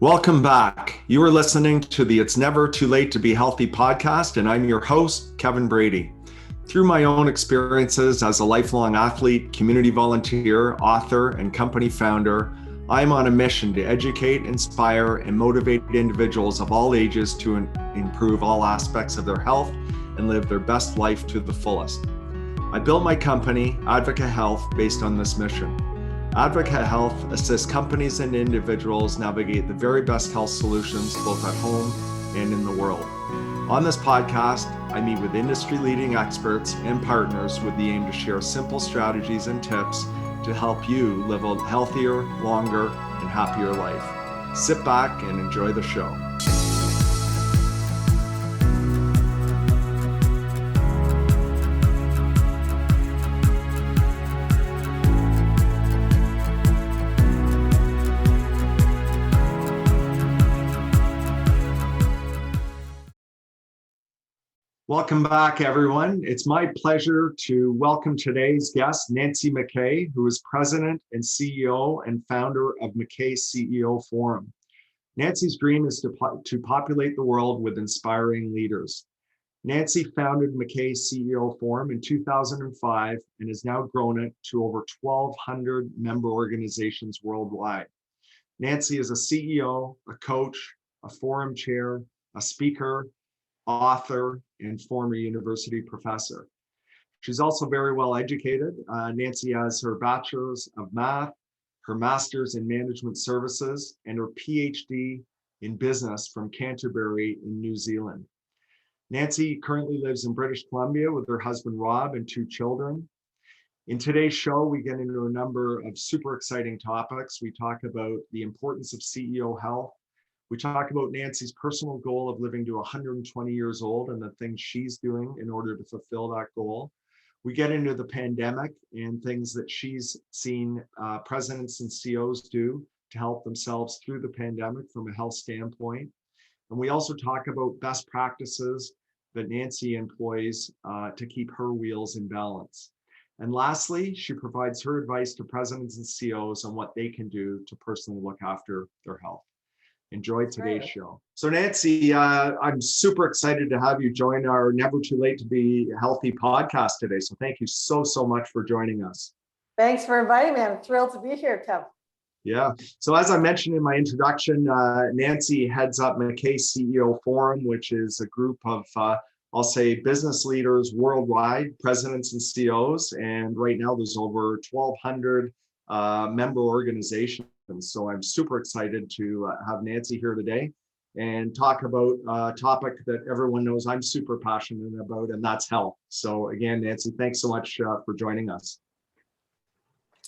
Welcome back. You are listening to the It's Never Too Late to Be Healthy podcast, and I'm your host, Kevin Brady. Through my own experiences as a lifelong athlete, community volunteer, author, and company founder, I'm on a mission to educate, inspire, and motivate individuals of all ages to improve all aspects of their health and live their best life to the fullest. I built my company, Advocate Health, based on this mission. Advocate Health assists companies and individuals navigate the very best health solutions both at home and in the world. On this podcast, I meet with industry-leading experts and partners with the aim to share simple strategies and tips to help you live a healthier, longer, and happier life. Sit back and enjoy the show. Welcome back, everyone. It's my pleasure to welcome today's guest, Nancy Mackay, who is President and CEO and founder of Mackay CEO Forum. Nancy's dream is to populate the world with inspiring leaders. Nancy founded Mackay CEO Forum in 2005 and has now grown it to over 1,200 member organizations worldwide. Nancy is a CEO, a coach, a forum chair, a speaker, author, and former university professor. She's also very well educated. Nancy has her bachelor's of math, her master's in management services, and her PhD in business from Canterbury in New Zealand. Nancy currently lives in British Columbia with her husband Rob and 2 children. In today's show, we get into a number of super exciting topics. We talk about the importance of CEO health. We talk about Nancy's personal goal of living to 120 years old and the things she's doing in order to fulfill that goal. We get into the pandemic and things that she's seen presidents and CEOs do to help themselves through the pandemic from a health standpoint. And we also talk about best practices that Nancy employs to keep her wheels in balance. And lastly, she provides her advice to presidents and CEOs on what they can do to personally look after their health. Enjoy today's show. So Nancy, I'm super excited to have you join our Never Too Late to Be Healthy podcast today. So thank you so much for joining us. Thanks for inviting me. I'm thrilled to be here, Kev. Yeah. So as I mentioned in my introduction, Nancy heads up Mackay CEO Forum, which is a group of, I'll say, business leaders worldwide, presidents and CEOs. And right now there's over 1,200 member organizations. So I'm super excited to have Nancy here today and talk about a topic that everyone knows I'm super passionate about, and that's health. So again, Nancy, thanks so much for joining us.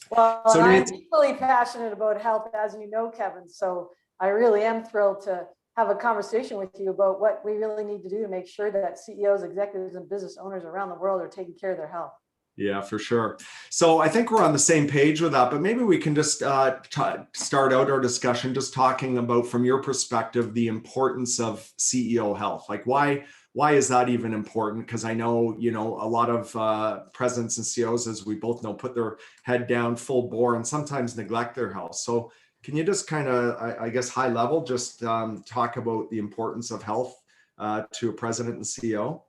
Well, so I'm equally passionate about health, as you know, Kevin. So I really am thrilled to have a conversation with you about what we really need to do to make sure that CEOs, executives, and business owners around the world are taking care of their health. Yeah, for sure. So I think we're on the same page with that, but maybe we can just start out our discussion just talking about, from your perspective, the importance of CEO health. Like why is that even important? Because I know, a lot of presidents and CEOs, as we both know, put their head down full bore and sometimes neglect their health. So can you just kind of, I guess, high level, just talk about the importance of health to a president and CEO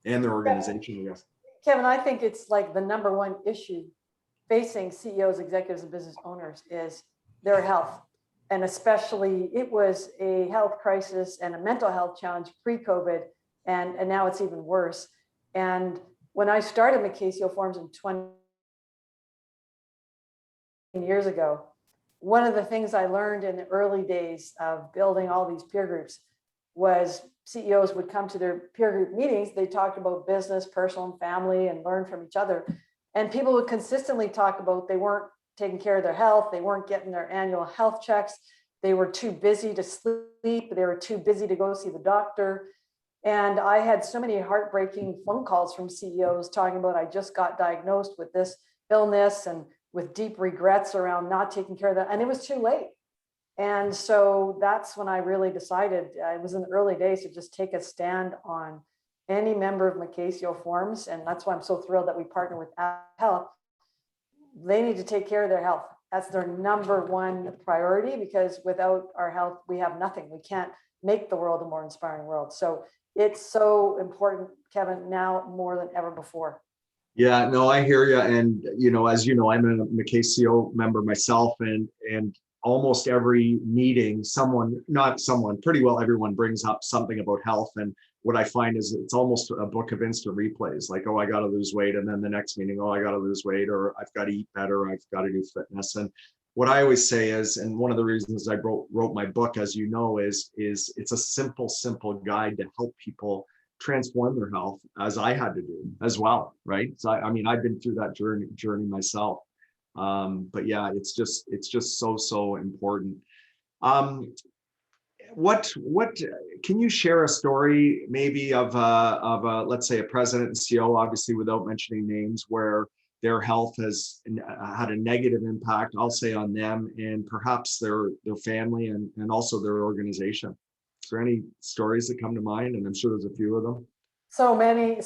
and their organization, I guess? Kevin, I think it's like the number one issue facing CEOs, executives, and business owners is their health. And especially it was a health crisis and a mental health challenge pre-COVID, and now it's even worse. And when I started Mackay CEO Forums in 20 years ago, one of the things I learned in the early days of building all these peer groups was CEOs would come to their peer group meetings. They talked about business, personal, and family, and learn from each other. And people would consistently talk about they weren't taking care of their health. They weren't getting their annual health checks. They were too busy to sleep. They were too busy to go see the doctor. And I had so many heartbreaking phone calls from CEOs talking about, I just got diagnosed with this illness and with deep regrets around not taking care of that. And it was too late. And so that's when I really decided, it was in the early days, to just take a stand on any member of Mackay CEO Forums. And that's why I'm so thrilled that we partner with Health. They need to take care of their health That's their number one priority, because without our health, we have nothing. We can't make the world a more inspiring world. So it's so important, Kevin, now more than ever before. Yeah, no, I hear you. And, as you know, I'm a Mackay CO member myself, and almost every meeting, pretty well everyone brings up something about health. And what I find is it's almost a book of instant replays, like, oh, I got to lose weight. And then the next meeting, oh, I got to lose weight, or I've got to eat better. I've got to do fitness. And what I always say is, and one of the reasons I wrote my book, as you know, is it's a simple guide to help people transform their health, as I had to do as well, right? So I mean, I've been through that journey myself. But yeah, it's just so important. What can you share a story maybe of a let's say a president and CEO, obviously without mentioning names, where their health has had a negative impact, I'll say, on them and perhaps their family and also their organization? Is there any stories that come to mind? And I'm sure there's a few of them. So many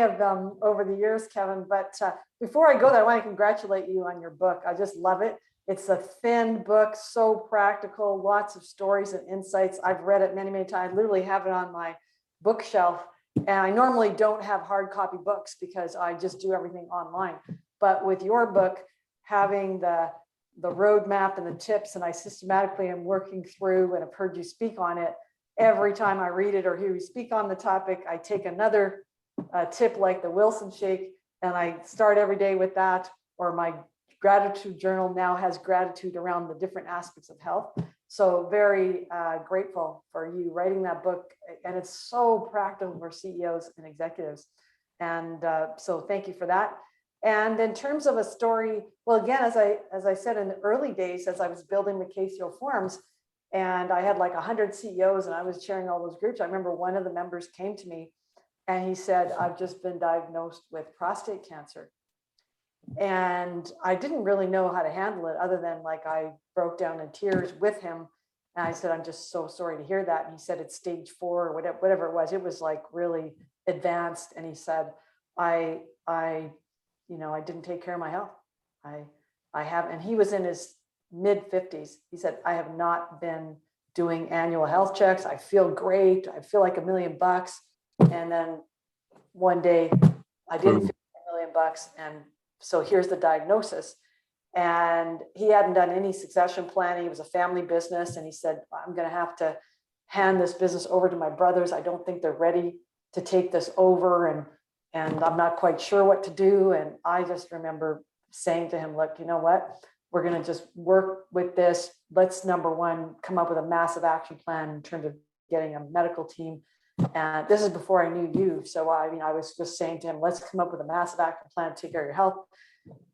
of them over the years, Kevin. But before I go there, I want to congratulate you on your book. I just love it. It's a thin book, so practical, lots of stories and insights. I've read it many times. I literally have it on my bookshelf. And I normally don't have hard copy books because I just do everything online. But with your book, having the roadmap and the tips, and I systematically am working through, and I've heard you speak on it. Every time I read it or hear you speak on the topic, I take another tip, like the Wilson shake, and I start every day with that. Or my gratitude journal now has gratitude around the different aspects of health. So very grateful for you writing that book. And it's so practical for CEOs and executives. And so thank you for that. And in terms of a story, well, again, as I said in the early days, as I was building the KCO forums, and I had like 100 CEOs and I was chairing all those groups. I remember one of the members came to me and he said, I've just been diagnosed with prostate cancer. And I didn't really know how to handle it, other than like I broke down in tears with him. And I said, I'm just so sorry to hear that. And he said, it's stage 4 or whatever it was. It was like really advanced. And he said, I didn't take care of my health. I have, and he was in his mid 50s. He said, I have not been doing annual health checks. I feel great. I feel like $1 million. And then one day I didn't feel $1 million. And so here's the diagnosis. And he hadn't done any succession planning. It was a family business. And he said, I'm going to have to hand this business over to my brothers. I don't think they're ready to take this over. And I'm not quite sure what to do. And I just remember saying to him, look, you know what? We're going to just work with this. Let's, number one, come up with a massive action plan in terms of getting a medical team. And this is before I knew you. So I was just saying to him, let's come up with a massive action plan to take care of your health.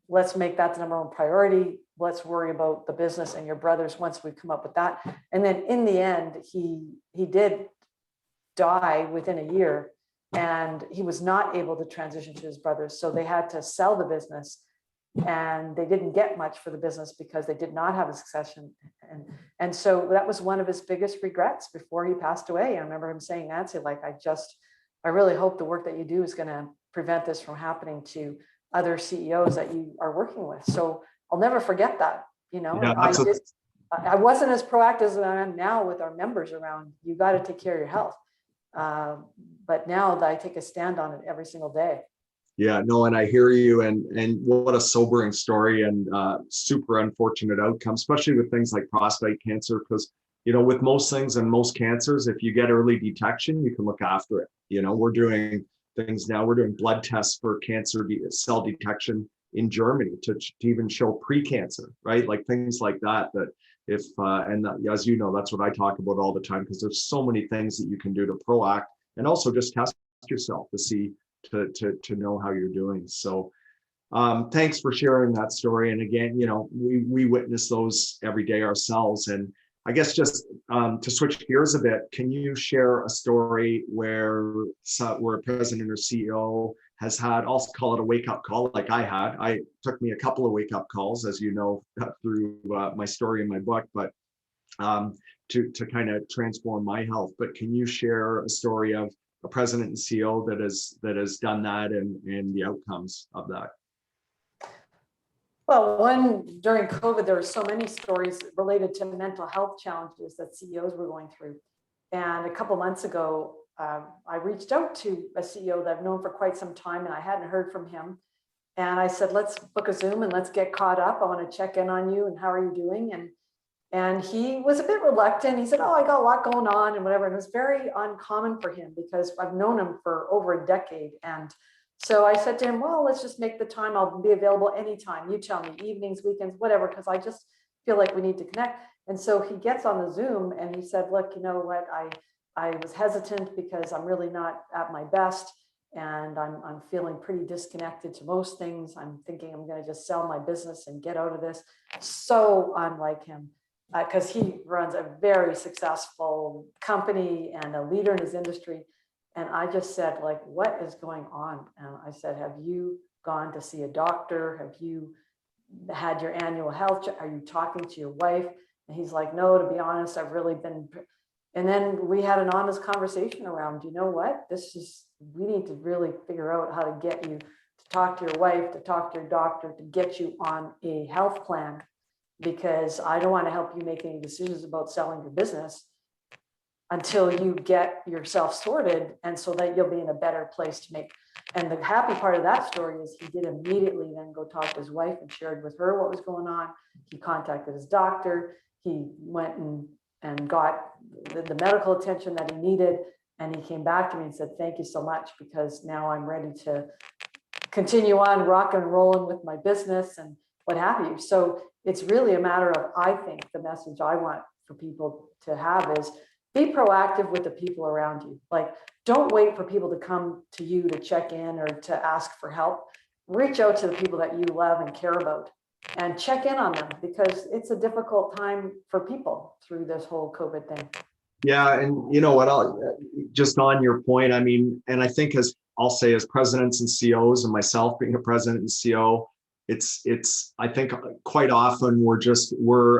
Let's make that the number one priority. Let's worry about the business and your brothers once we come up with that. And then in the end, he did die within a year, and he was not able to transition to his brothers. So they had to sell the business. And they didn't get much for the business because they did not have a succession. And so that was one of his biggest regrets before he passed away. I remember him saying, Nancy, like, I really hope the work that you do is going to prevent this from happening to other CEOs that you are working with. So I'll never forget that, Yeah, I wasn't as proactive as I am now with our members around, you got to take care of your health. But now that I take a stand on it every single day. Yeah, no, and I hear you, and what a sobering story, and super unfortunate outcome, especially with things like prostate cancer, because with most things and most cancers, if you get early detection, you can look after it. We're doing things now. We're doing blood tests for cancer cell detection in Germany to even show pre-cancer, right? Like things like that. That if as you know, that's what I talk about all the time, because there's so many things that you can do to proact and also just test yourself to see. To know how you're doing. So thanks for sharing that story. And again, we witness those every day ourselves. And I guess just to switch gears a bit, can you share a story where a president or CEO has had, I'll call it a wake-up call, like I had. It took me a couple of wake-up calls, as you know, through my story in my book, but to kind of transform my health. But can you share a story of a president and CEO that has done that and the outcomes of that? Well, during COVID, there were so many stories related to mental health challenges that CEOs were going through. And a couple months ago, I reached out to a CEO that I've known for quite some time, and I hadn't heard from him. And I said, let's book a Zoom and let's get caught up. I want to check in on you and how are you doing? And he was a bit reluctant. He said, oh, I got a lot going on and whatever. And it was very uncommon for him because I've known him for over a decade. And so I said to him, well, let's just make the time. I'll be available anytime. You tell me, evenings, weekends, whatever, because I just feel like we need to connect. And so he gets on the Zoom and he said, look, you know what? I was hesitant because I'm really not at my best. And I'm feeling pretty disconnected to most things. I'm thinking I'm going to just sell my business and get out of this. So unlike him, because he runs a very successful company and a leader in his industry. And I just said, like, what is going on? And I said, have you gone to see a doctor? Have you had your annual health check? Are you talking to your wife? And he's like, no, to be honest, I've really been. And then we had an honest conversation around, you know what, we need to really figure out how to get you to talk to your wife, to talk to your doctor, to get you on a health plan, because I don't want to help you make any decisions about selling your business until you get yourself sorted, and so that you'll be in a better place to make. And the happy part of that story is he did immediately then go talk to his wife and shared with her what was going on. He contacted his doctor. He went and got the medical attention that he needed. And he came back to me and said, thank you so much, because now I'm ready to continue on rocking and rolling with my business and what have you. So it's really a matter of, I think the message I want for people to have is be proactive with the people around you. Like, don't wait for people to come to you to check in or to ask for help. Reach out to the people that you love and care about and check in on them, because it's a difficult time for people through this whole COVID thing. Yeah, and you know what? Just on your point, I mean, and I think as I'll say, as presidents and CEOs, and myself being a president and CEO, it's I think quite often we're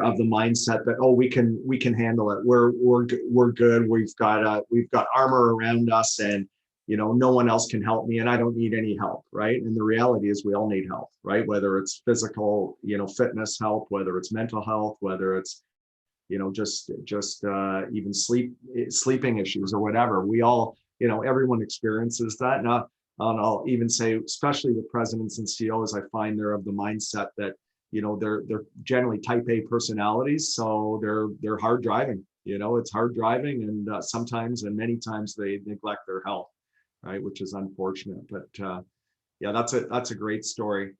of the mindset that, oh, we can handle it. We're good. We've got armor around us, and no one else can help me, and I don't need any help, right? And the reality is we all need help, right? Whether it's physical, fitness help, whether it's mental health, whether it's just even sleeping issues or whatever. We all, everyone experiences that. And I'll even say, especially with presidents and CEOs, I find they're of the mindset that they're generally type A personalities, so they're hard driving. It's hard driving, and sometimes and many times they neglect their health, right? Which is unfortunate. But yeah, that's a great story.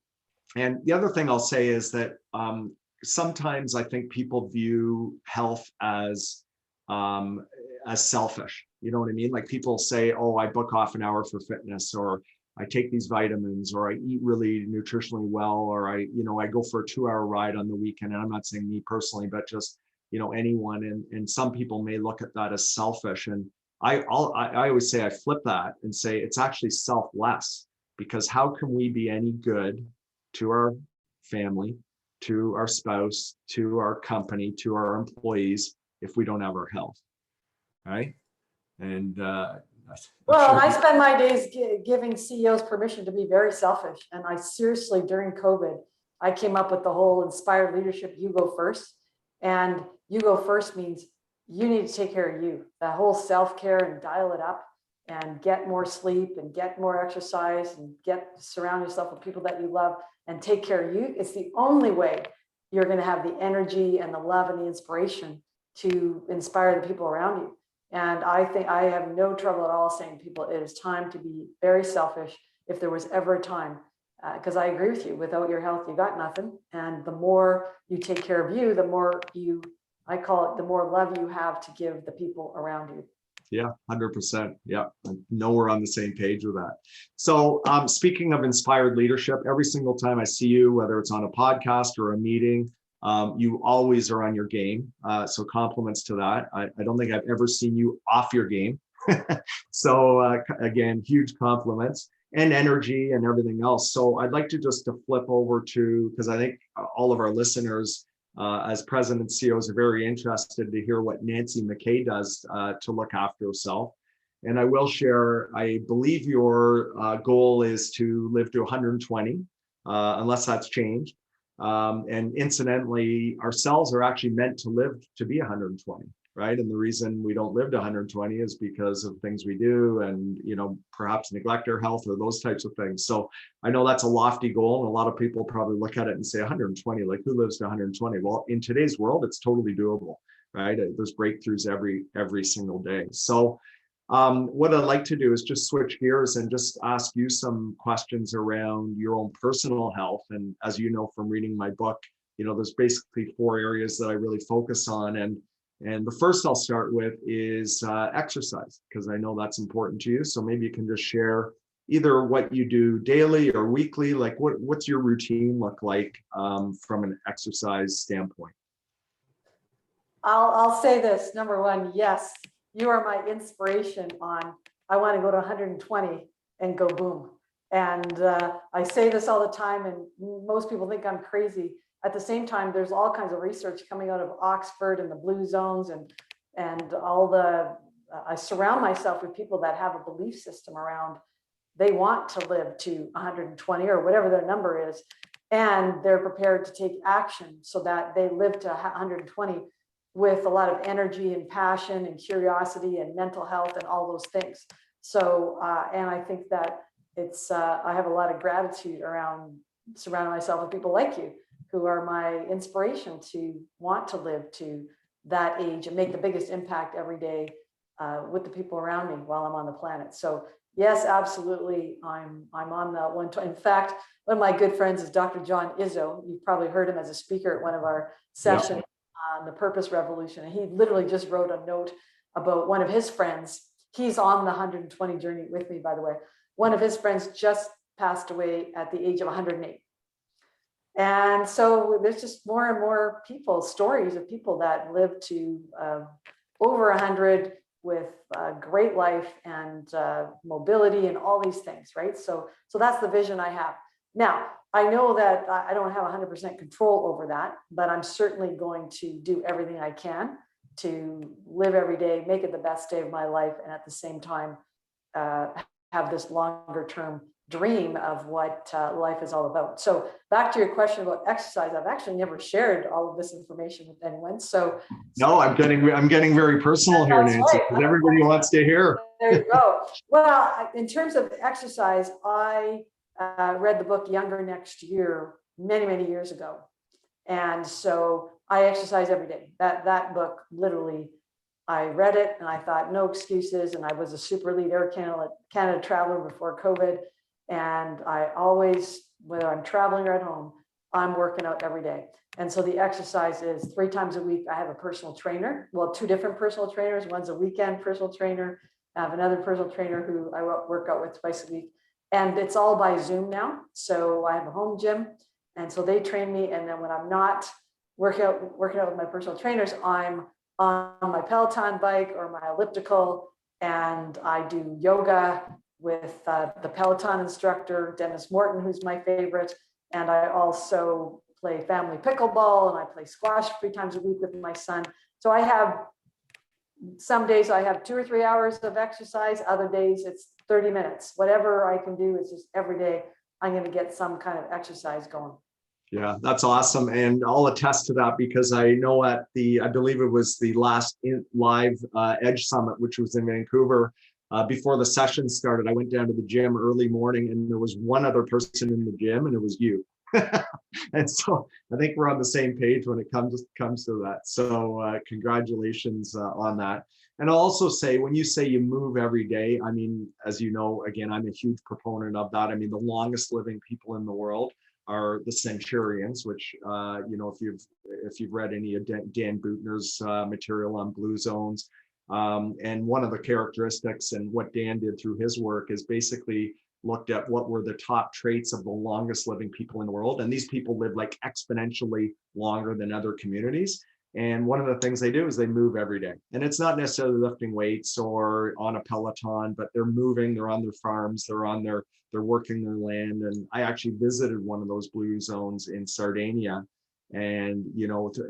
And the other thing I'll say is that sometimes I think people view health as selfish. You know what I mean? Like, people say, oh, I book off an hour for fitness, or I take these vitamins, or I eat really nutritionally well, or I go for a 2-hour ride on the weekend. And I'm not saying me personally, but just, anyone. And some people may look at that as selfish. And I always say, I flip that and say it's actually selfless, because how can we be any good to our family, to our spouse, to our company, to our employees, if we don't have our health, right? And well, I spend my days giving CEOs permission to be very selfish. And I seriously, during COVID, I came up with the whole inspired leadership, you go first. And you go first means you need to take care of you, that whole self-care, and dial it up and get more sleep and get more exercise and surround yourself with people that you love and take care of you. It's the only way you're going to have the energy and the love and the inspiration to inspire the people around you. And I think I have no trouble at all saying to people, it is time to be very selfish, if there was ever a time, because I agree with you, without your health, you got nothing. And the more you take care of you, the more I call it, the more love you have to give the people around you. Yeah, 100%. Yeah, I know we're on the same page with that. So speaking of inspired leadership, every single time I see you, whether it's on a podcast or a meeting, you always are on your game. So compliments to that. I don't think I've ever seen you off your game. So again, huge compliments, and energy and everything else. So I'd like to flip over to, because I think all of our listeners as president and CEOs are very interested to hear what Nancy Mackay does to look after herself. And I will share, I believe your goal is to live to 120, unless that's changed. And incidentally, our cells are actually meant to live to be 120, right? And the reason we don't live to 120 is because of things we do and, perhaps neglect our health or those types of things. So I know that's a lofty goal. And a lot of people probably look at it and say 120, like who lives to 120? Well, in today's world, it's totally doable, right? There's breakthroughs every single day. So what I'd like to do is just switch gears and just ask you some questions around your own personal health. And as you know from reading my book, there's basically 4 areas that I really focus on. And the first I'll start with is exercise, because I know that's important to you. So maybe you can just share either what you do daily or weekly, like what's your routine look like from an exercise standpoint? I'll say this. Number one, yes, you are my inspiration on, I want to go to 120 and go boom. And I say this all the time, and most people think I'm crazy. At the same time, there's all kinds of research coming out of Oxford and the blue zones and all the, I surround myself with people that have a belief system around, they want to live to 120 or whatever their number is, and they're prepared to take action so that they live to 120 with a lot of energy and passion and curiosity and mental health and all those things. So, and I think that it's, I have a lot of gratitude around surrounding myself with people like you, who are my inspiration to want to live to that age and make the biggest impact every day with the people around me while I'm on the planet. So yes, absolutely. I'm on the 120. In fact, one of my good friends is Dr. John Izzo. You've probably heard him as a speaker at one of our sessions. Yep. On the purpose revolution. And he literally just wrote a note about one of his friends. He's on the 120 journey with me, by the way. One of his friends just passed away at the age of 108. And so there's just more and more people, stories of people that live to over 100 with great life and mobility and all these things, right? So that's the vision I have. Now, I know that I don't have 100% control over that, but I'm certainly going to do everything I can to live every day, make it the best day of my life, and at the same time, have this longer term dream of what life is all about. So back to your question about exercise, I've actually never shared all of this information with anyone. So no, I'm getting very personal here, Nancy, because right. Everybody wants to hear. There you go. Well, in terms of exercise, I read the book Younger Next Year many years ago, and so I exercise every day. That book, literally, I read it and I thought no excuses. And I was a super elite Air Canada traveler before COVID, and I always, whether I'm traveling or at home, I'm working out every day. And so the exercise is 3 times a week. I have a personal trainer. Well, 2 different personal trainers. One's a weekend personal trainer. I have another personal trainer who I work out with twice a week. And it's all by Zoom now. So I have a home gym. And so they train me. And then when I'm not working out with my personal trainers, I'm on my Peloton bike or my elliptical. And I do yoga with the Peloton instructor, Dennis Morton, who's my favorite. And I also play family pickleball and I play squash 3 times a week with my son. So I have, some days I have 2 or 3 hours of exercise. Other days it's 30 minutes. Whatever I can do, is just every day I'm going to get some kind of exercise going. Yeah, that's awesome. And I'll attest to that because I know at I believe it was the last live Edge Summit, which was in Vancouver, before the session started, I went down to the gym early morning and there was one other person in the gym and it was you. And so I think we're on the same page when it comes to that. So congratulations on that. And I'll also say, when you say you move every day, I mean, as you know, again, I'm a huge proponent of that. I mean, the longest living people in the world are the centurions, which, if you've read any of Dan Buettner's material on blue zones, and one of the characteristics and what Dan did through his work is basically looked at what were the top traits of the longest living people in the world. And these people live like exponentially longer than other communities. And one of the things they do is they move every day. And it's not necessarily lifting weights or on a Peloton, but they're moving, they're on their farms, they're working their land. And I actually visited one of those blue zones in Sardinia. And,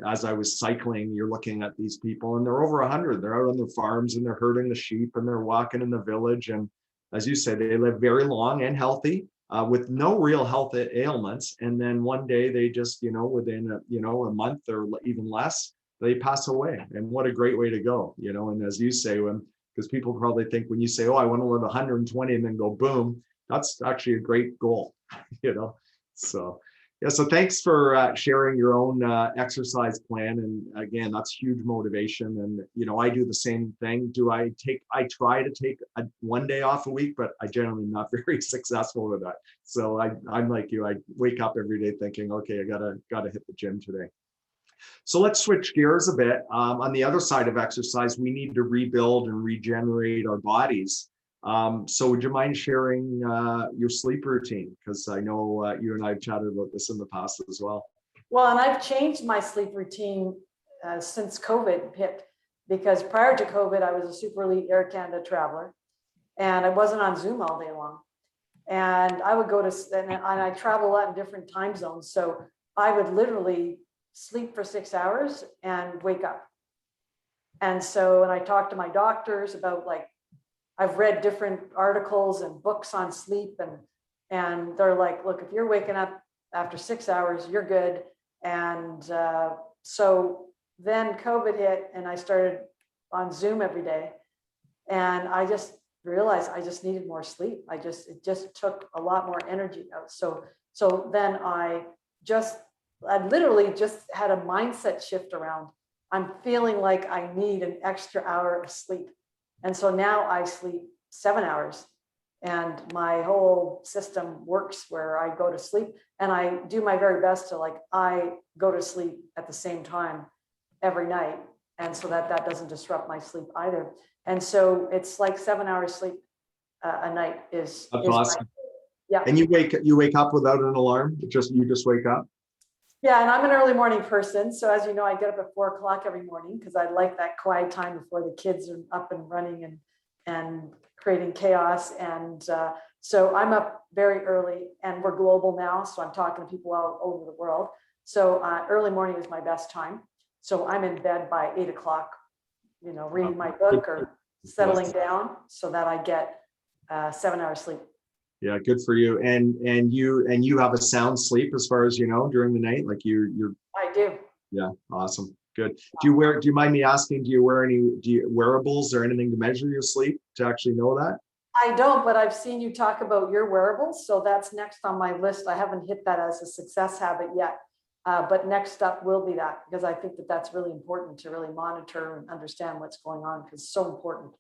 as I was cycling, you're looking at these people and they're over 100. They're out on their farms and they're herding the sheep and they're walking in the village. And as you said, they live very long and healthy. with no real health ailments. And then one day they just, within a month or even less, they pass away. And what a great way to go, and as you say, because people probably think when you say, oh, I want to live 120 and then go boom, that's actually a great goal, So yeah, so thanks for sharing your own exercise plan. And again, that's huge motivation. And, I do the same thing. I try to take one day off a week, but I generally am not very successful with that. So I'm like you, I wake up every day thinking, okay, I gotta hit the gym today. So let's switch gears a bit. On the other side of exercise, we need to rebuild and regenerate our bodies. So would you mind sharing your sleep routine? Because I know you and I have chatted about this in the past as well. Well, and I've changed my sleep routine since COVID hit, because prior to COVID, I was a super elite Air Canada traveler, and I wasn't on Zoom all day long. And I would go to, and I travel a lot in different time zones. So I would literally sleep for 6 hours and wake up. And so, and I talked to my doctors about, like, I've read different articles and books on sleep, and they're like, look, if you're waking up after 6 hours, you're good. And so then COVID hit, and I started on Zoom every day, and I just realized I just needed more sleep. It just took a lot more energy out. So then I literally just had a mindset shift around. I'm feeling like I need an extra hour of sleep. And so now I sleep 7 hours, and my whole system works where I go to sleep, and I do my very best to, like, I go to sleep at the same time every night. And so that doesn't disrupt my sleep either. And so it's like 7 hours sleep a night is awesome. Yeah. And you wake up without an alarm? You just wake up? Yeah, and I'm an early morning person. So as you know, I get up at 4 o'clock every morning because I like that quiet time before the kids are up and running and creating chaos. And so I'm up very early, and we're global now. So I'm talking to people all over the world. So early morning is my best time. So I'm in bed by 8 o'clock, reading my book or settling down so that I get 7 hours sleep. Yeah, good for you. And you have a sound sleep as far as during the night, like you're. I do. Yeah, awesome, good. Do you mind me asking? Do you wear wearables or anything to measure your sleep to actually know that? I don't, but I've seen you talk about your wearables, so that's next on my list. I haven't hit that as a success habit yet, but next up will be that, because I think that's really important to really monitor and understand what's going on, because it's so important.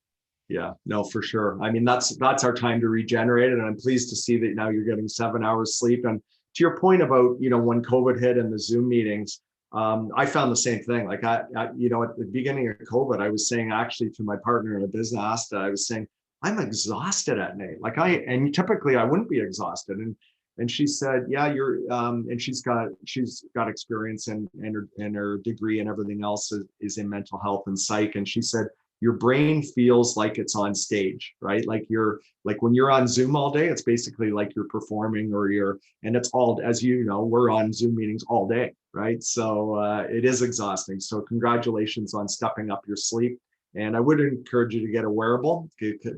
Yeah, no, for sure. I mean, that's our time to regenerate. And I'm pleased to see that now you're getting 7 hours sleep. And to your point about, when COVID hit and the Zoom meetings, I found the same thing. Like at the beginning of COVID, I was saying actually to my partner in a business, Asta, I was saying, I'm exhausted at night. And typically I wouldn't be exhausted. And she said, yeah, you're, and she's got experience and her degree and everything else is in mental health and psych. And she said, your brain feels like it's on stage, right? Like when you're on Zoom all day, it's basically like you're performing and it's all, as you know, we're on Zoom meetings all day, right? So it is exhausting. So congratulations on stepping up your sleep. And I would encourage you to get a wearable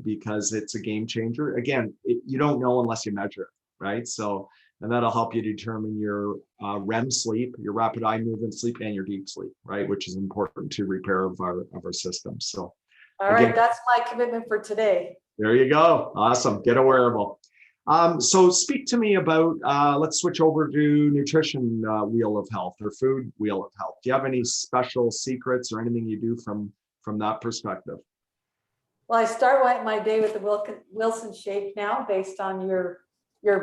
because it's a game changer. Again, you don't know unless you measure it, right? So, and that'll help you determine your REM sleep, your rapid eye movement sleep, and your deep sleep, right? Which is important to repair of our systems. So, all right, that's my commitment for today. There you go. Awesome. Get a wearable. So speak to me about, let's switch over to nutrition wheel of health or food wheel of health. Do you have any special secrets or anything you do from that perspective? Well, I start my day with the Wilson shake now, based on your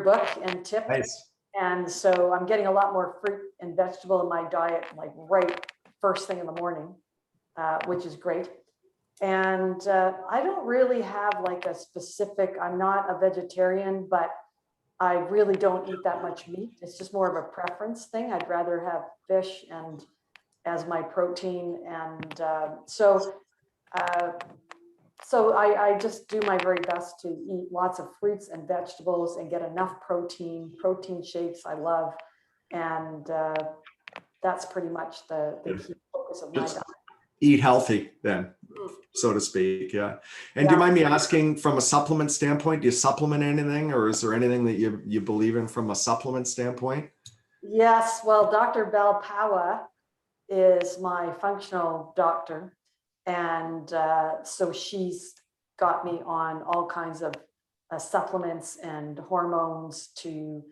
book and tip. Nice. And so I'm getting a lot more fruit and vegetable in my diet, like right first thing in the morning, which is great. And I don't really have like a specific, I'm not a vegetarian, but I really don't eat that much meat. It's just more of a preference thing. I'd rather have fish and as my protein. And so I just do my very best to eat lots of fruits and vegetables and get enough protein shakes I love. And that's pretty much the key focus of my diet. eat healthy then, so to speak. Yeah. And do you Yeah. mind me asking, from a supplement standpoint, do you supplement anything, or is there anything that you believe in from a supplement standpoint? Yes, well, Dr. Balpawa is my functional doctor. And so she's got me on all kinds of supplements and hormones to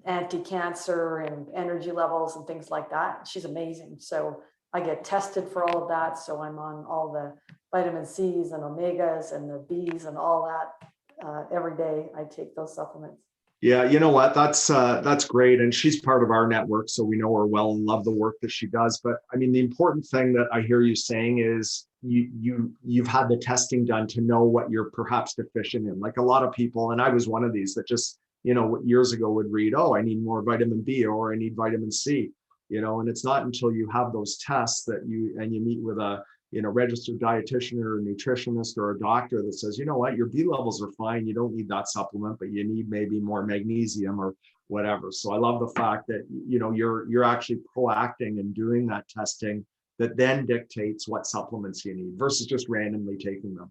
anti-cancer and energy levels and things like that. She's amazing. So I get tested for all of that. So I'm on all the vitamin C's and omegas and the B's and all that every day. I take those supplements. Yeah, you know what? That's great, and she's part of our network, so we know her well and love the work that she does. But I mean, the important thing that I hear you saying is you've had the testing done to know what you're perhaps deficient in. Like a lot of people, and I was one of these that just years ago would read, oh, I need more vitamin B or I need vitamin C, and it's not until you have those tests that you meet with a registered dietitian or a nutritionist or a doctor that says, you know what, your B levels are fine. You don't need that supplement, but you need maybe more magnesium or whatever. So I love the fact that, you're actually proacting and doing that testing that then dictates what supplements you need versus just randomly taking them,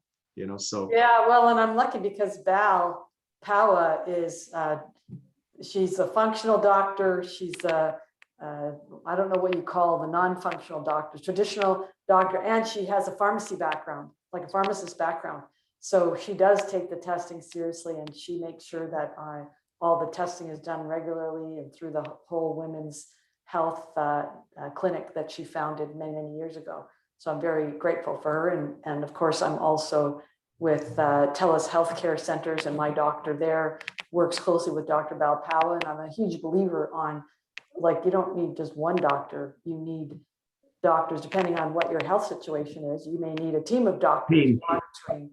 so. Yeah, well, and I'm lucky because Val Pawa is, she's a functional doctor. She's I don't know what you call the non-functional doctor, traditional doctor, and she has a pharmacy background, like a pharmacist background. So she does take the testing seriously, and she makes sure that all the testing is done regularly and through the whole women's health clinic that she founded many, many years ago. So I'm very grateful for her. And of course, I'm also with TELUS Healthcare Centers, and my doctor there works closely with Dr. Balpawa, and I'm a huge believer on, like, you don't need just one doctor. You need doctors, depending on what your health situation is. You may need a team of doctors monitoring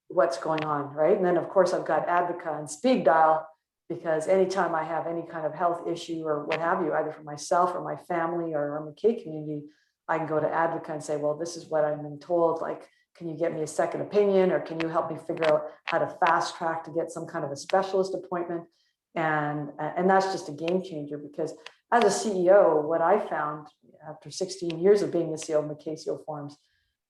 what's going on, right? And then, of course, I've got Advoca and Speed Dial, because anytime I have any kind of health issue or what have you, either for myself or my family or our Mackay community, I can go to Advoca and say, well, this is what I've been told. Like, can you get me a second opinion, or can you help me figure out how to fast track to get some kind of a specialist appointment? And that's just a game changer, because as a CEO, what I found after 16 years of being the CEO of Mackay CEO Forums,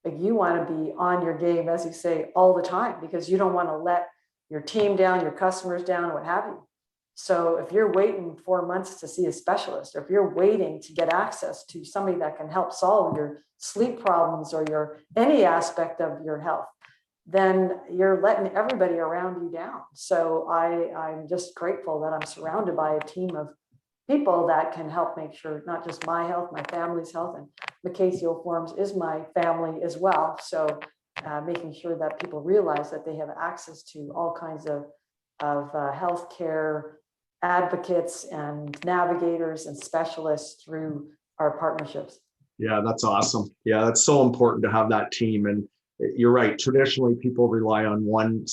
like, you want to be on your game, as you say, all the time, because you don't want to let your team down, your customers down, what have you. So if you're waiting 4 months to see a specialist, or if you're waiting to get access to somebody that can help solve your sleep problems or your any aspect of your health, then you're letting everybody around you down. So I'm just grateful that I'm surrounded by a team of people that can help make sure not just my health, my family's health, and Mackay CEO Forums is my family as well. So making sure that people realize that they have access to all kinds of healthcare advocates and navigators and specialists through our partnerships. Yeah, that's awesome. Yeah, that's so important to have that team. And you're right. Traditionally, people rely on one,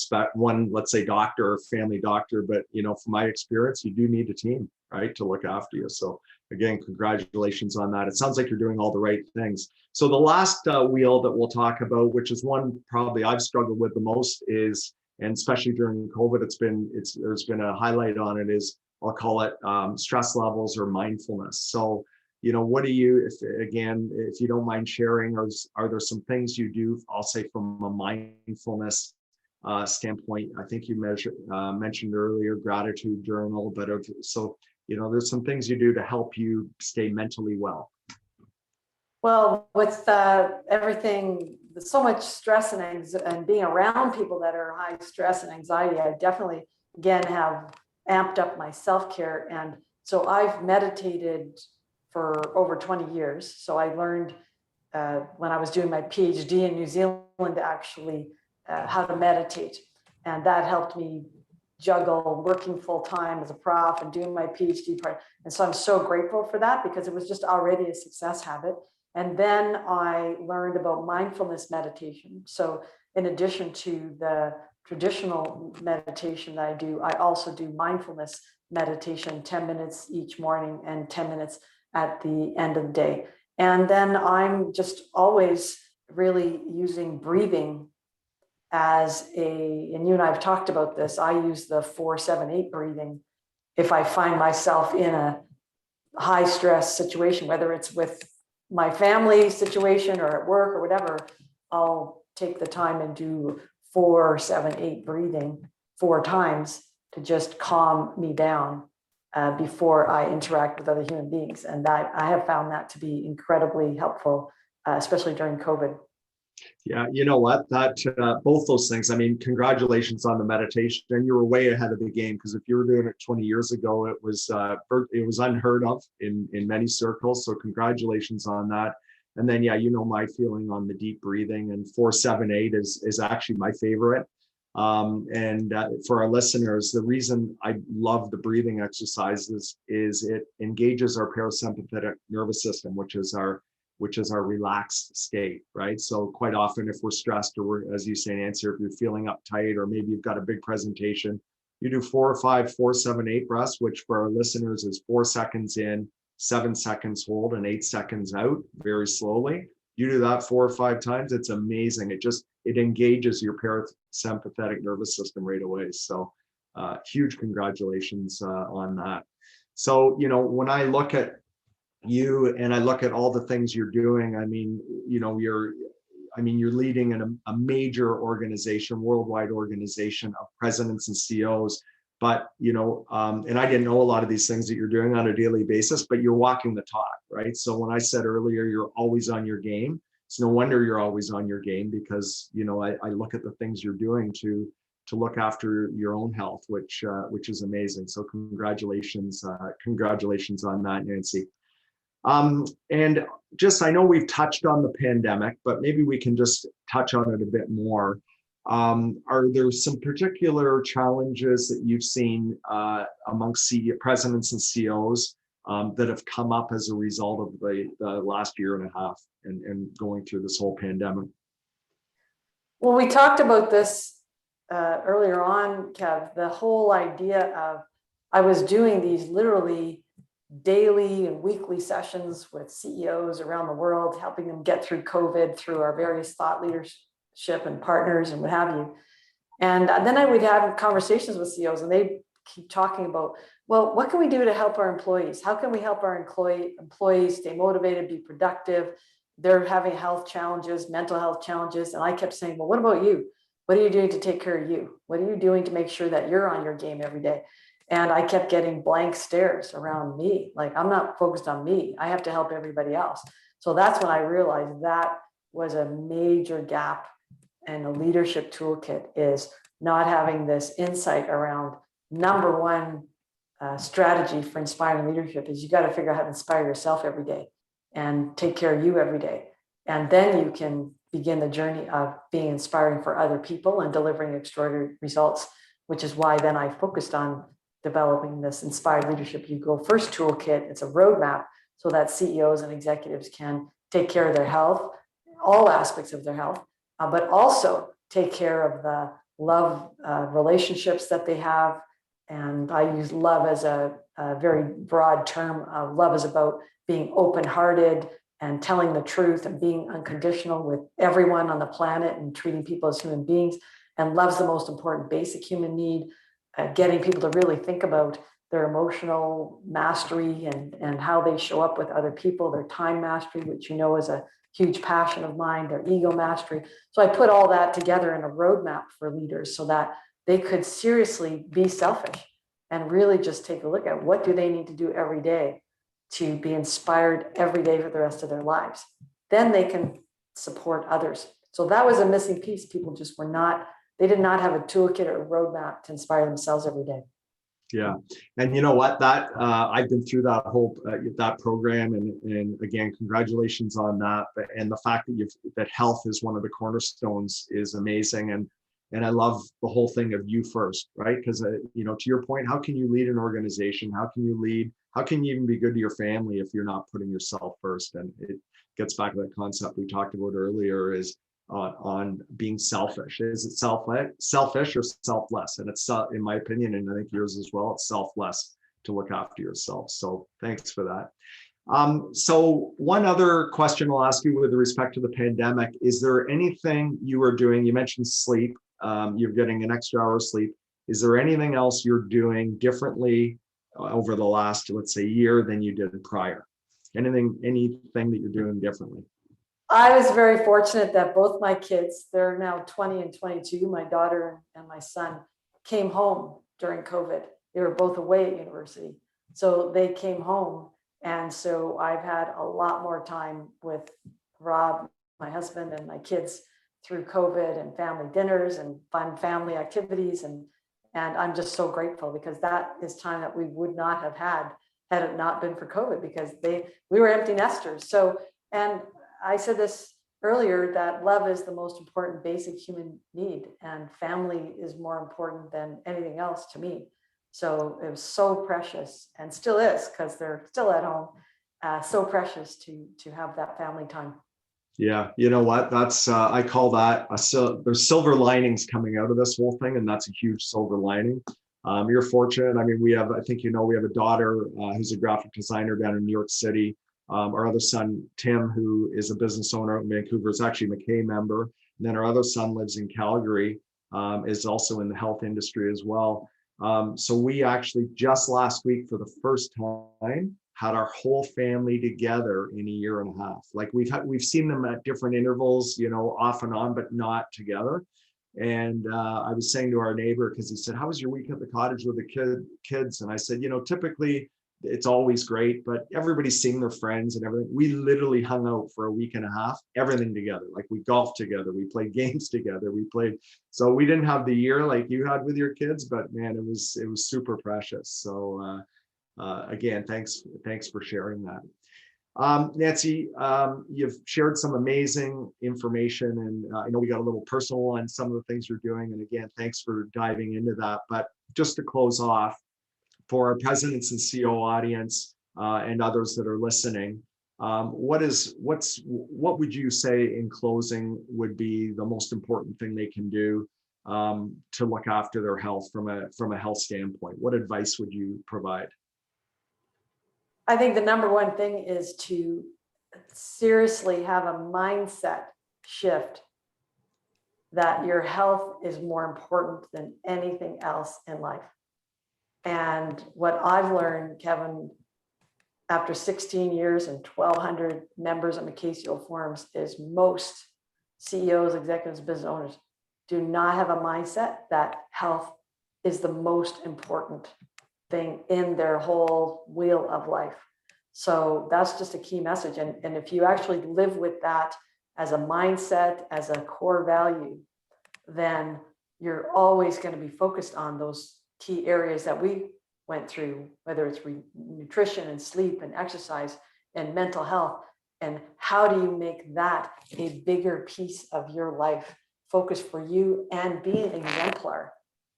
let's say, doctor or family doctor. But, from my experience, you do need a team, right, to look after you. So again, congratulations on that. It sounds like you're doing all the right things. So the last wheel that we'll talk about, which is one probably I've struggled with the most, is, and especially during COVID, there's been a highlight on it, is, I'll call it stress levels or mindfulness. So, what do you, if you don't mind sharing, are there some things you do, I'll say, from a mindfulness standpoint? I think you mentioned earlier gratitude journal, but there's some things you do to help you stay mentally well. Well, with everything, so much stress and being around people that are high stress and anxiety, I definitely, again, have amped up my self-care. And so I've meditated for over 20 years. So I learned when I was doing my PhD in New Zealand, actually, how to meditate. And that helped me juggle working full time as a prof and doing my PhD part. And so I'm so grateful for that, because it was just already a success habit. And then I learned about mindfulness meditation. So in addition to the traditional meditation that I do, I also do mindfulness meditation, 10 minutes each morning and 10 minutes at the end of the day. And then I'm just always really using breathing as and you and I have talked about this, I use the 4-7-8 breathing if I find myself in a high stress situation, whether it's with my family situation or at work or whatever, I'll take the time and do 4, 7, 8 breathing 4 times to just calm me down before I interact with other human beings. And that I have found that to be incredibly helpful, especially during COVID. Yeah, you know what? That both those things. I mean, congratulations on the meditation. And you were way ahead of the game, because if you were doing it 20 years ago, it was unheard of in many circles. So congratulations on that. And then, yeah, you know my feeling on the deep breathing, and 4-7-8 is actually my favorite. And for our listeners, the reason I love the breathing exercises is it engages our parasympathetic nervous system, which is our relaxed state, right? So quite often if we're stressed, or we're, as you say, Nancy, if you're feeling uptight, or maybe you've got a big presentation, you do 4 or 5, 4-7-8 breaths, which for our listeners is 4 seconds in, 7 seconds hold, and 8 seconds out, very slowly. You do that 4 or 5 times, it's amazing. It engages your parasympathetic nervous system right away. So huge congratulations on that. So, you know, when I look at you and I look at all the things you're doing, I mean, you know, you're leading a major organization, worldwide organization of presidents and CEOs. But, you know, and I didn't know a lot of these things that you're doing on a daily basis, but you're walking the talk, right? So when I said earlier, you're always on your game, it's no wonder you're always on your game, because, you know, I look at the things you're doing to look after your own health, which is amazing. So congratulations on that, Nancy. And just, I know we've touched on the pandemic, but maybe we can just touch on it a bit more. Are there some particular challenges that you've seen amongst presidents and CEOs that have come up as a result of the last year and a half and going through this whole pandemic? Well, we talked about this earlier on, Kev, the whole idea of, I was doing these literally daily and weekly sessions with CEOs around the world, helping them get through COVID through our various thought leadership and partners and what have you. And then I would have conversations with CEOs, and they keep talking about, well, what can we do to help our employees? How can we help our employees stay motivated, be productive? They're having health challenges, mental health challenges. And I kept saying, well, what about you? What are you doing to take care of you? What are you doing to make sure that you're on your game every day? And I kept getting blank stares around me. Like, I'm not focused on me. I have to help everybody else. So that's when I realized that was a major gap in the leadership toolkit, is not having this insight around number one strategy for inspiring leadership is you got to figure out how to inspire yourself every day and take care of you every day. And then you can begin the journey of being inspiring for other people and delivering extraordinary results, which is why then I focused on developing this Inspired Leadership You Go First toolkit. It's a roadmap so that CEOs and executives can take care of their health, all aspects of their health, but also take care of the love relationships that they have. And I use love as a very broad term. Love is about being open-hearted and telling the truth and being unconditional with everyone on the planet and treating people as human beings. And love's the most important basic human need. Getting people to really think about their emotional mastery and how they show up with other people, their time mastery, which you know is a huge passion of mine, their ego mastery. So I put all that together in a roadmap for leaders so that they could seriously be selfish and really just take a look at what do they need to do every day to be inspired every day for the rest of their lives. Then they can support others. So that was a missing piece. People just were not, they did not have a toolkit or a roadmap to inspire themselves every day. Yeah, and you know what? That I've been through that whole that program, and again, congratulations on that. And the fact that health is one of the cornerstones is amazing. And I love the whole thing of you first, right? Because you know, to your point, how can you lead an organization? How can you lead? How can you even be good to your family if you're not putting yourself first? And it gets back to that concept we talked about earlier, is on being selfish. Is it selfish or selfless? And it's, in my opinion, and I think yours as well, it's selfless to look after yourself. So thanks for that. So one other question I'll ask you with respect to the pandemic, is there anything you are doing? You mentioned sleep. You're getting an extra hour of sleep. Is there anything else you're doing differently over the last, let's say, year than you did prior? anything that you're doing differently? I was very fortunate that both my kids, they're now 20 and 22, my daughter and my son, came home during COVID. They were both away at university. So they came home. And so I've had a lot more time with Rob, my husband, and my kids through COVID, and family dinners and fun family activities. And I'm just so grateful, because that is time that we would not have had it not been for COVID, because we were empty nesters. So, and I said this earlier, that love is the most important basic human need, and family is more important than anything else to me. So it was so precious, and still is, because they're still at home. So precious to have that family time. Yeah, you know what? That's I call that there's silver linings coming out of this whole thing, and that's a huge silver lining. You're fortunate. I mean, I think we have a daughter who's a graphic designer down in New York City. Our other son, Tim, who is a business owner in Vancouver, is actually a Mackay member. And then our other son lives in Calgary, is also in the health industry as well. So we actually just last week, for the first time, had our whole family together in a year and a half. Like we've seen them at different intervals, off and on, but not together. And I was saying to our neighbor, because he said, "How was your week at the cottage with the kids?" And I said, typically it's always great, but everybody's seeing their friends and everything. We literally hung out for a week and a half, everything together. Like we golfed together, we played games together, so we didn't have the year like you had with your kids, but man, it was super precious. So again, thanks for sharing that. Nancy, you've shared some amazing information, and I know we got a little personal on some of the things you're doing. And again, thanks for diving into that. But just to close off, for our presidents and CEO audience and others that are listening, what would you say in closing would be the most important thing they can do to look after their health from a health standpoint? What advice would you provide? I think the number one thing is to seriously have a mindset shift that your health is more important than anything else in life. And what I've learned, Kevin, after 16 years and 1,200 members of Mackay CEO forums, is most CEOs, executives, business owners do not have a mindset that health is the most important thing in their whole wheel of life. So that's just a key message. And if you actually live with that as a mindset, as a core value, then you're always going to be focused on those key areas that we went through, whether it's nutrition and sleep and exercise and mental health. And how do you make that a bigger piece of your life, focus for you and be an exemplar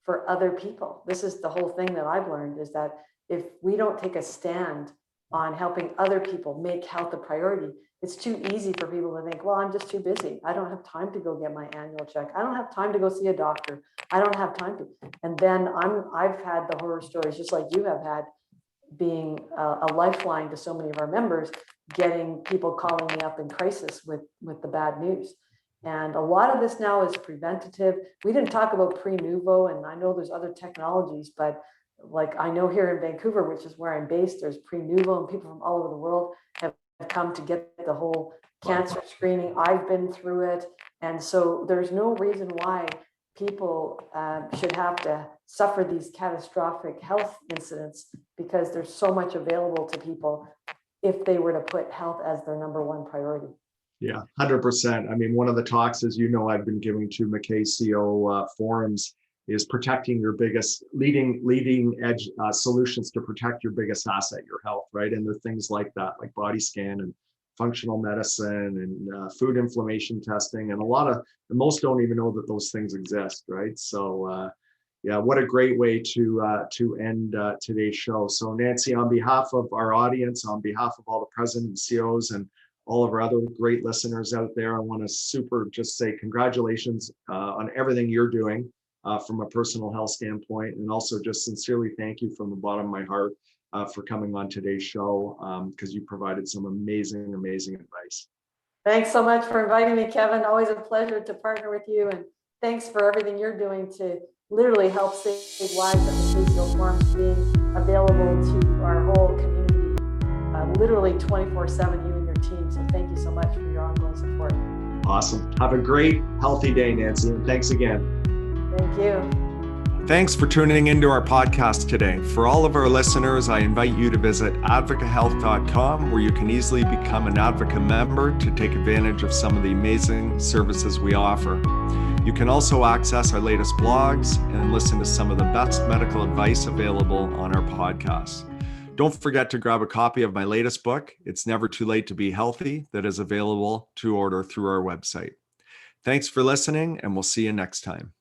for other people? This is the whole thing that I've learned, is that if we don't take a stand on helping other people make health a priority, it's too easy for people to think, well, I'm just too busy. I don't have time to go get my annual check. I don't have time to go see a doctor. I don't have time to. And then I've had the horror stories, just like you have had, being a lifeline to so many of our members, getting people calling me up in crisis with the bad news. And a lot of this now is preventative. We didn't talk about pre-nuvo, and I know there's other technologies, but like I know here in Vancouver, which is where I'm based, there's pre-nuvo, and people from all over the world have come to get the whole cancer screening. I've been through it. And so there's no reason why people should have to suffer these catastrophic health incidents, because there's so much available to people if they were to put health as their number one priority. Yeah, 100%. I mean, one of the talks, as you know, I've been giving to Mackay CEO forums is protecting your biggest leading edge solutions to protect your biggest asset, your health, right? And there are things like that, like body scan and functional medicine and food inflammation testing, and most don't even know that those things exist, right? So yeah, what a great way to end today's show. So Nancy, on behalf of our audience, on behalf of all the presidents and CEOs and all of our other great listeners out there, I want to just say congratulations on everything you're doing from a personal health standpoint, and also just sincerely thank you from the bottom of my heart for coming on today's show, because you provided some amazing advice. Thanks so much for inviting me, Kevin. Always a pleasure to partner with you, and thanks for everything you're doing to literally help save lives at the Mackay CEO forums, being available to our whole community. literally 24/7, you and your team. So thank you so much for your ongoing support. Awesome. Have a great, healthy day, Nancy. And thanks again. Thank you. Thanks for tuning into our podcast today. For all of our listeners, I invite you to visit advocahealth.com, where you can easily become an Advoca member to take advantage of some of the amazing services we offer. You can also access our latest blogs and listen to some of the best medical advice available on our podcast. Don't forget to grab a copy of my latest book, It's Never Too Late to Be Healthy, that is available to order through our website. Thanks for listening, and we'll see you next time.